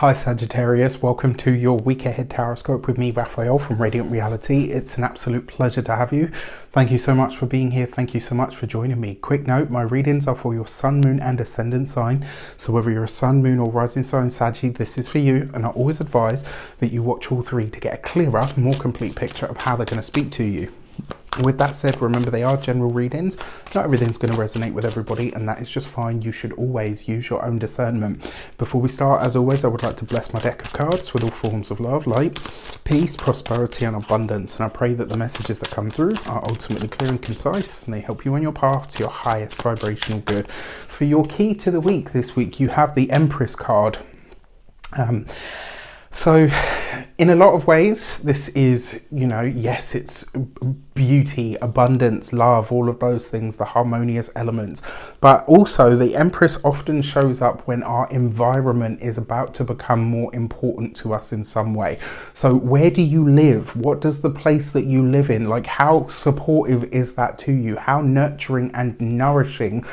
Hi Sagittarius, welcome to your week ahead taroscope with me, Raphael from Reydiant Reality. It's an absolute pleasure to have you. Thank you so much for being here. Thank you so much for joining me. Quick note, my readings are for your sun, moon and ascendant sign. So whether you're a sun, moon or rising sign Saggy, this is for you. And I always advise that you watch all three to get a clearer, more complete picture of how they're going to speak to you. With that said, remember they are general readings. Not everything's going to resonate with everybody, and that is just fine. You should always use your own discernment. Before we start, as always, I would like to bless my deck of cards with all forms of love, light, peace, prosperity and abundance. And I pray that the messages that come through are ultimately clear and concise, and they help you on your path to your highest vibrational good. For your key to the week this week, you have the Empress card. So in a lot of ways, this is, yes, it's beauty, abundance, love, all of those things, the harmonious elements. But also the Empress often shows up when our environment is about to become more important to us in some way. So where do you live? What does the place that you live in, like how supportive is that to you? How nurturing and nourishing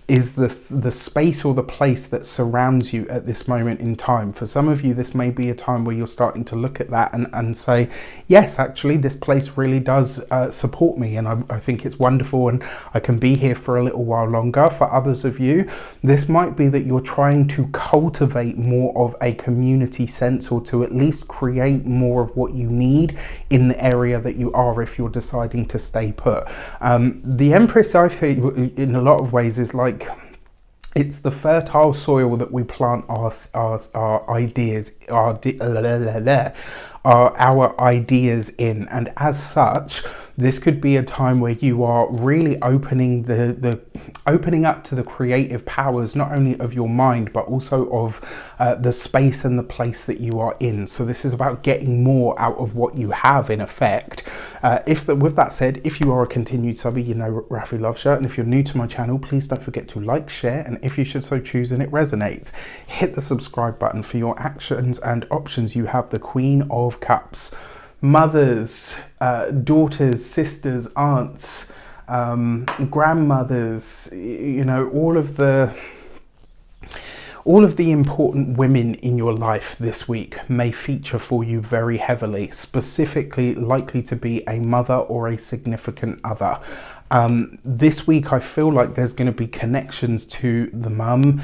is the space or the place that surrounds you at this moment in time? For some of you, this may be a time where you're starting to look at that and say, yes, actually, this place really does support me, and I think it's wonderful and I can be here for a little while longer. For others of you, this might be that you're trying to cultivate more of a community sense, or to at least create more of what you need in the area that you are if you're deciding to stay put. The Empress, I feel, in a lot of ways is like, it's the fertile soil that we plant our ideas, our ideas in, and as such, this could be a time where you are really opening opening up to the creative powers, not only of your mind, but also of the space and the place that you are in. So this is about getting more out of what you have, in effect. With that said, if you are a continued subby, you know Rafi loves you. And if you're new to my channel, please don't forget to like, share, and if you should so choose and it resonates, hit the subscribe button. For your actions and options, you have the Queen of Cups. Mothers, daughters, sisters, aunts, grandmothers, all of the important women in your life this week may feature for you very heavily, specifically likely to be a mother or a significant other. This week I feel like there's going to be connections to the mum,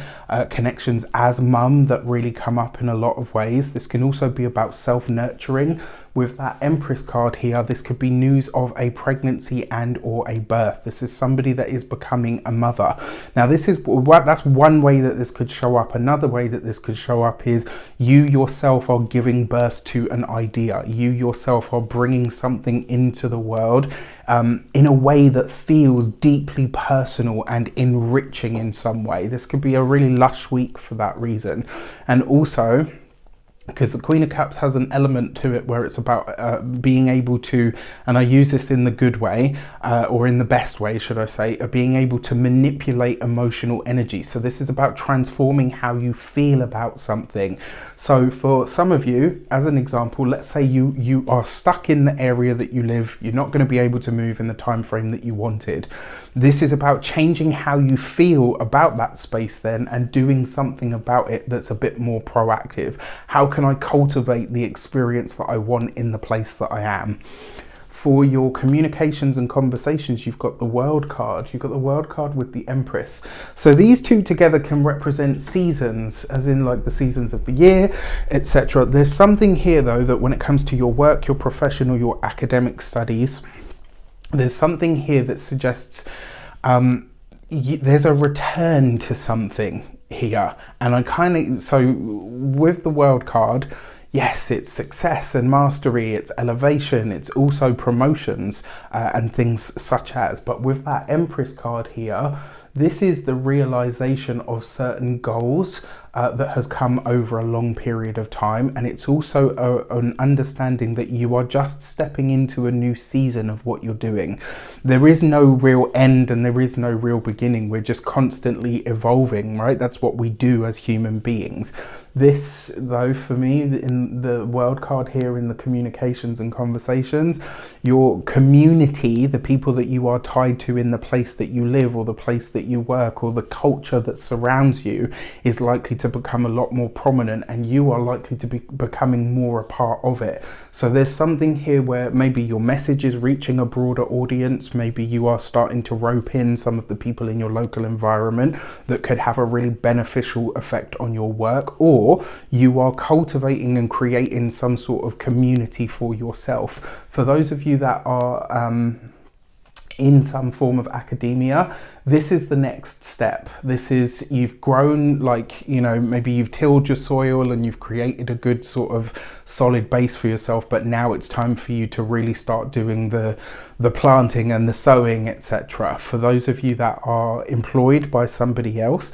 connections as mum that really come up in a lot of ways. This can also be about self-nurturing. With that Empress card here, this could be news of a pregnancy and or a birth. This is somebody that is becoming a mother. Now that's one way that this could show up. Another way that this could show up is you yourself are giving birth to an idea. You yourself are bringing something into the world in a way that feels deeply personal and enriching in some way. This could be a really lush week for that reason. And also, because the Queen of Cups has an element to it where it's about being able to, and I use this in the good way, or in the best way, should I say, of being able to manipulate emotional energy. So this is about transforming how you feel about something. So for some of you, as an example, let's say you are stuck in the area that you live. You're not going to be able to move in the time frame that you wanted. This is about changing how you feel about that space then, and doing something about it that's a bit more proactive. How can I cultivate the experience that I want in the place that I am? For your communications and conversations, you've got the World card. You've got the World card with the Empress. So these two together can represent seasons, as in like the seasons of the year, etc. There's something here though that when it comes to your work, your profession, or your academic studies, there's something here that suggests there's a return to something here. And so with the World card, yes, it's success and mastery, it's elevation, it's also promotions and things such as. But with that Empress card here, this is the realization of certain goals that has come over a long period of time, and it's also an understanding that you are just stepping into a new season of what you're doing. There is no real end and there is no real beginning. We're just constantly evolving, right? That's what we do as human beings. This, though, for me, in the world card here in the communications and conversations, your community, the people that you are tied to in the place that you live or the place that you work or the culture that surrounds you, is likely to become a lot more prominent, and you are likely to be becoming more a part of it. So there's something here where maybe your message is reaching a broader audience. Maybe you are starting to rope in some of the people in your local environment that could have a really beneficial effect on your work, or you are cultivating and creating some sort of community for yourself. For those of you that are in some form of academia, this is the next step. This is, you've grown, like, you know, maybe you've tilled your soil and you've created a good sort of solid base for yourself, but now it's time for you to really start doing the planting and the sowing, etc. For those of you that are employed by somebody else,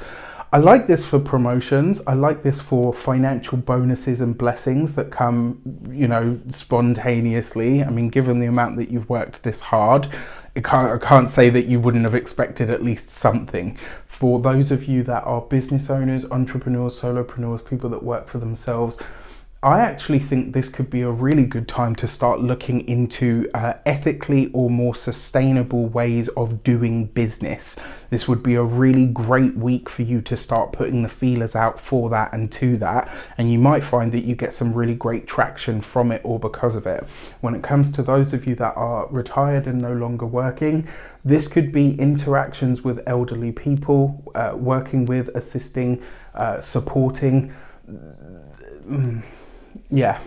I like this for promotions. I like this for financial bonuses and blessings that come, you know, spontaneously. I mean, given the amount that you've worked this hard, I can't say that you wouldn't have expected at least something. For those of you that are business owners, entrepreneurs, solopreneurs, people that work for themselves, I actually think this could be a really good time to start looking into ethically or more sustainable ways of doing business. This would be a really great week for you to start putting the feelers out for that and to that, and you might find that you get some really great traction from it or because of it. When it comes to those of you that are retired and no longer working, this could be interactions with elderly people, working with, assisting, supporting. Yeah.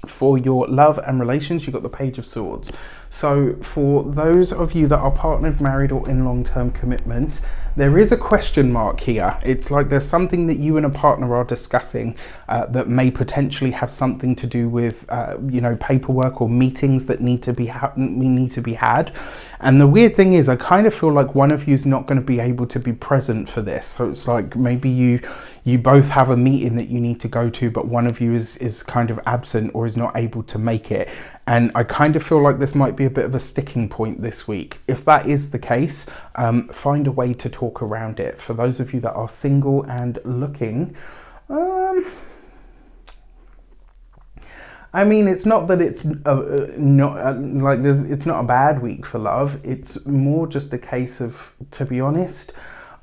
For your love and relations, you've got the Page of Swords. So for those of you that are partnered, married, or in long-term commitments, there is a question mark here. It's like there's something that you and a partner are discussing that may potentially have something to do with, you know, paperwork or meetings that need to be had. And the weird thing is, I kind of feel like one of you is not going to be able to be present for this. So it's like maybe you both have a meeting that you need to go to, but one of you is kind of absent or is not able to make it. And I kind of feel like this might be a bit of a sticking point this week. If that is the case, find a way to talk around it. For those of you that are single and looking, I mean, it's not that it's it's not a bad week for love. It's more just a case of, to be honest,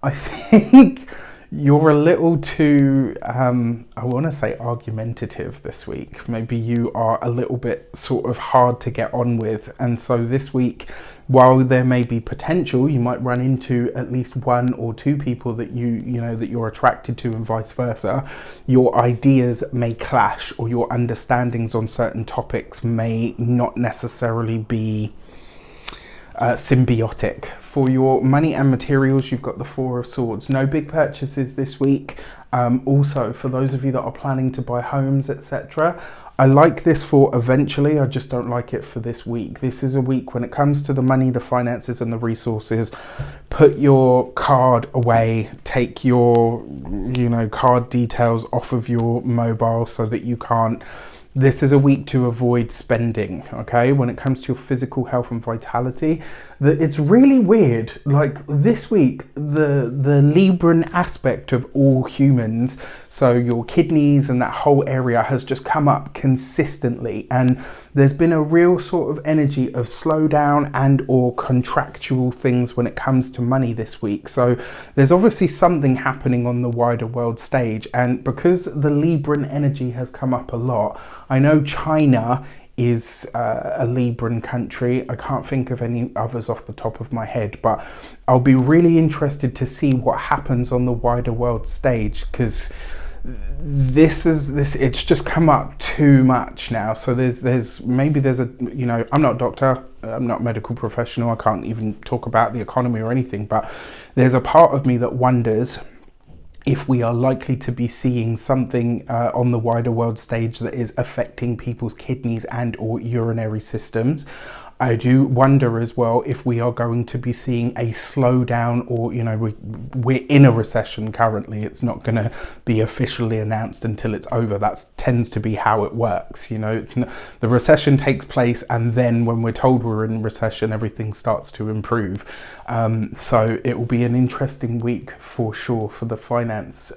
I think you're a little too, I want to say argumentative this week. Maybe you are a little bit sort of hard to get on with. And so this week, while there may be potential, you might run into at least one or two people that that you're attracted to, and vice versa. Your ideas may clash, or your understandings on certain topics may not necessarily be symbiotic. For your money and materials, you've got the Four of Swords. No big purchases this week. Also, for those of you that are planning to buy homes, etc., I like this for eventually. I just don't like it for this week. This is a week when it comes to the money, the finances, and the resources. Put your card away. Take your, card details off of your mobile so that you can't. This is a week to avoid spending, okay? When it comes to your physical health and vitality, it's really weird. Like this week, the Libran aspect of all humans, so your kidneys and that whole area has just come up consistently. And there's been a real sort of energy of slowdown and or contractual things when it comes to money this week. So there's obviously something happening on the wider world stage. And because the Libran energy has come up a lot, I know China is a Libran country. I can't think of any others off the top of my head, but I'll be really interested to see what happens on the wider world stage, because it's just come up too much now. So there's a, I'm not a doctor, I'm not a medical professional, I can't even talk about the economy or anything, but there's a part of me that wonders if we are likely to be seeing something on the wider world stage that is affecting people's kidneys and or urinary systems. I do wonder as well if we are going to be seeing a slowdown, or we're in a recession currently. It's not going to be officially announced until it's over. That tends to be how it works. It's not, the recession takes place, and then when we're told we're in recession, everything starts to improve. So it will be an interesting week for sure for the finance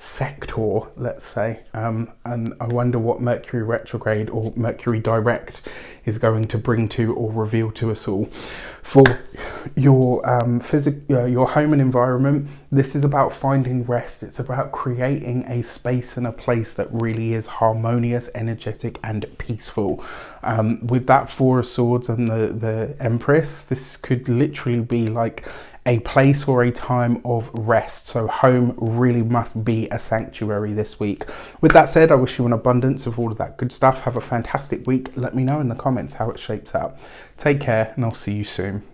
sector, let's say, and I wonder what Mercury retrograde or Mercury direct is going to bring to or reveal to us all. For your your home and environment, this is about finding rest. It's about creating a space and a place that really is harmonious, energetic, and peaceful. With that Four of Swords and the Empress, this could literally be like a place or a time of rest. So home really must be a sanctuary this week. With that said, I wish you an abundance of all of that good stuff. Have a fantastic week. Let me know in the comments how it shapes out. Take care, and I'll see you soon.